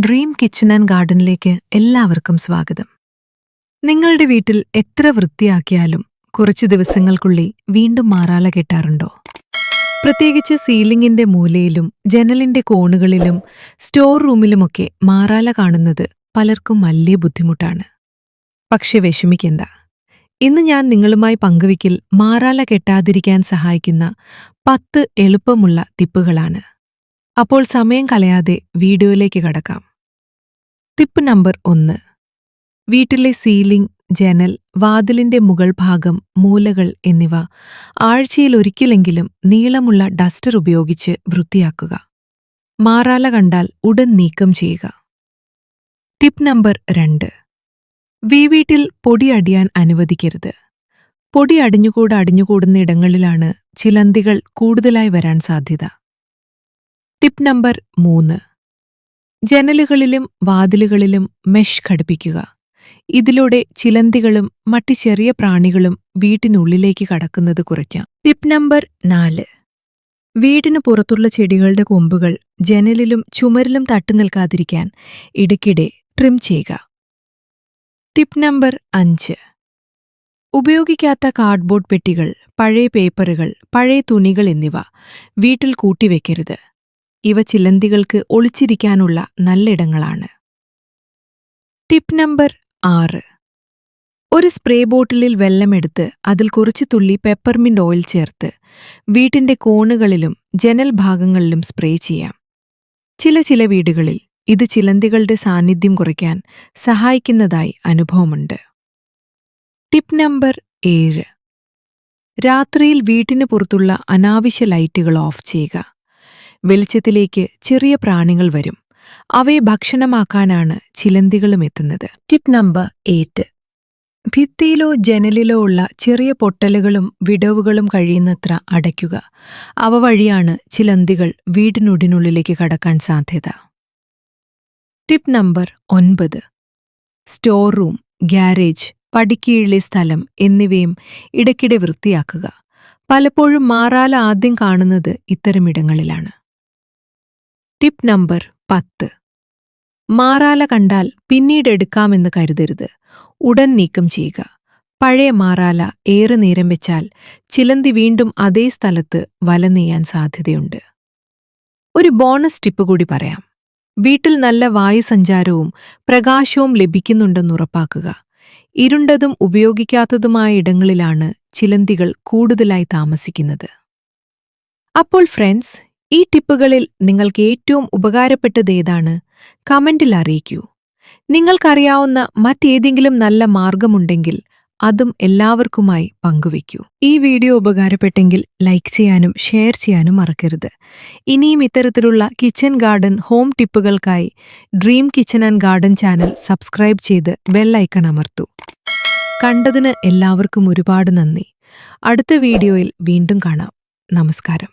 Dream kitchen and ഗാർഡനിലേക്ക് എല്ലാവർക്കും സ്വാഗതം. നിങ്ങളുടെ വീട്ടിൽ എത്ര വൃത്തിയാക്കിയാലും കുറച്ചു ദിവസങ്ങൾക്കുള്ളിൽ വീണ്ടും മാറാല കെട്ടാറുണ്ടോ? പ്രത്യേകിച്ച് സീലിംഗിന്റെ മൂലയിലും ജനലിന്റെ കോണുകളിലും സ്റ്റോർ റൂമിലുമൊക്കെ മാറാല കാണുന്നത് പലർക്കും വലിയ ബുദ്ധിമുട്ടാണ്. പക്ഷെ വിഷമിക്കണ്ട, ഇന്ന് ഞാൻ നിങ്ങളുമായി പങ്കുവയ്ക്കൽ മാറാല കെട്ടാതിരിക്കാൻ സഹായിക്കുന്ന 10 എളുപ്പമുള്ള ടിപ്പുകളാണ്. അപ്പോൾ സമയം കളയാതെ വീഡിയോയിലേക്ക് കടക്കാം. Tip number 1. വീട്ടിലെ സീലിംഗ്, ജനൽ, വാതിലിന്റെ മുകൾ ഭാഗം, മൂലകൾ എന്നിവ ആഴ്ചയിലൊരിക്കലെങ്കിലും നീളമുള്ള ഡസ്റ്റർ ഉപയോഗിച്ച് വൃത്തിയാക്കുക. മാറാല കണ്ടാൽ ഉടൻ നീക്കം ചെയ്യുക. Tip number 2. വീട്ടിൽ പൊടി അടിയാൻ അനുവദിക്കരുത്. പൊടി അടിഞ്ഞുകൂടുന്ന ഇടങ്ങളിലാണ് ചിലന്തികൾ കൂടുതലായി വരാൻ സാധ്യത. Tip number 3. ജനലുകളിലും വാതിലുകളിലും മെഷ് ഘടിപ്പിക്കുക. ഇതിലൂടെ ചിലന്തികളും മറ്റ് ചെറിയ പ്രാണികളും വീട്ടിനുള്ളിലേക്ക് കടക്കുന്നത് കുറയ്ക്കാം. Tip number 4. വീടിനു പുറത്തുള്ള ചെടികളുടെ കൊമ്പുകൾ ജനലിലും ചുമരിലും തട്ടുനിൽക്കാതിരിക്കാൻ ഇടയ്ക്കിടെ ട്രിം ചെയ്യുക. Tip number 5. ഉപയോഗിക്കാത്ത കാർഡ്ബോർഡ് പെട്ടികൾ, പഴയ പേപ്പറുകൾ, പഴയ തുണികൾ എന്നിവ വീട്ടിൽ കൂട്ടിവെക്കരുത്. ഇവ ചിലന്തികൾക്ക് ഒളിച്ചിരിക്കാനുള്ള നല്ലിടങ്ങളാണ്. Tip number 6. ഒരു സ്പ്രേ ബോട്ടിലിൽ വെള്ളമെടുത്ത് അതിൽ കുറച്ച് തുള്ളി പെപ്പർമിന്റ് ഓയിൽ ചേർത്ത് വീട്ടിന്റെ കോണുകളിലും ജനൽ ഭാഗങ്ങളിലും സ്പ്രേ ചെയ്യാം. ചില വീടുകളിൽ ഇത് ചിലന്തികളുടെ സാന്നിധ്യം കുറയ്ക്കാൻ സഹായിക്കുന്നതായി അനുഭവമുണ്ട്. Tip number 7. രാത്രിയിൽ വീട്ടിന് പുറത്തുള്ള അനാവശ്യ ലൈറ്റുകൾ ഓഫ് ചെയ്യുക. വെളിച്ചത്തിലേക്ക് ചെറിയ പ്രാണികൾ വരും. അവയെ ഭക്ഷണമാക്കാനാണ് ചിലന്തികളും എത്തുന്നത്. Tip number 8. ഭിത്തിയിലോ ജനലിലോ ഉള്ള ചെറിയ പൊട്ടലുകളും വിടവുകളും കഴിയുന്നത്ര അടയ്ക്കുക. അവ വഴിയാണ് ചിലന്തികൾ വീടിനുള്ളിലേക്ക് കടക്കാൻ സാധ്യത. Tip number 9. Store room, garage, പടിക്കീഴിലെ സ്ഥലം എന്നിവയും ഇടയ്ക്കിടെ വൃത്തിയാക്കുക. പലപ്പോഴും മാറാല ആദ്യം കാണുന്നത് ഇത്തരമിടങ്ങളിലാണ്. Tip number 10. മാറാല കണ്ടാൽ പിന്നീട് എടുക്കാമെന്ന് കരുതരുത്. ഉടൻ നീക്കം ചെയ്യുക. പഴയ മാറാല ഏറെ നേരം വെച്ചാൽ ചിലന്തി വീണ്ടും അതേ സ്ഥലത്ത് വല നെയ്യാൻ സാധ്യതയുണ്ട്. ഒരു ബോണസ് ടിപ്പ് കൂടി പറയാം. വീട്ടിൽ നല്ല വായുസഞ്ചാരവും പ്രകാശവും ലഭിക്കുന്നുണ്ടെന്ന് ഉറപ്പാക്കുക. ഇരുണ്ടതും ഉപയോഗിക്കാത്തതുമായ ഇടങ്ങളിലാണ് ചിലന്തികൾ കൂടുതലായി താമസിക്കുന്നത്. അപ്പോൾ ഫ്രണ്ട്സ്, ഈ ടിപ്പുകളിൽ നിങ്ങൾക്ക് ഏറ്റവും ഉപകാരപ്പെട്ടത് ഏതാണ്? കമന്റിൽ അറിയിക്കൂ. നിങ്ങൾക്കറിയാവുന്ന മറ്റേതെങ്കിലും നല്ല മാർഗമുണ്ടെങ്കിൽ അതും എല്ലാവർക്കുമായി പങ്കുവയ്ക്കൂ. ഈ വീഡിയോ ഉപകാരപ്പെട്ടെങ്കിൽ ലൈക്ക് ചെയ്യാനും ഷെയർ ചെയ്യാനും മറക്കരുത്. ഇനിയും ഇത്തരത്തിലുള്ള കിച്ചൺ ഗാർഡൻ ഹോം ടിപ്പുകൾക്കായി dream kitchen and garden channel subscribe ചെയ്ത് ബെൽ ഐക്കൺ അമർത്തൂ. കണ്ടതിന് എല്ലാവർക്കും ഒരുപാട് നന്ദി. അടുത്ത വീഡിയോയിൽ വീണ്ടും കാണാം. നമസ്കാരം.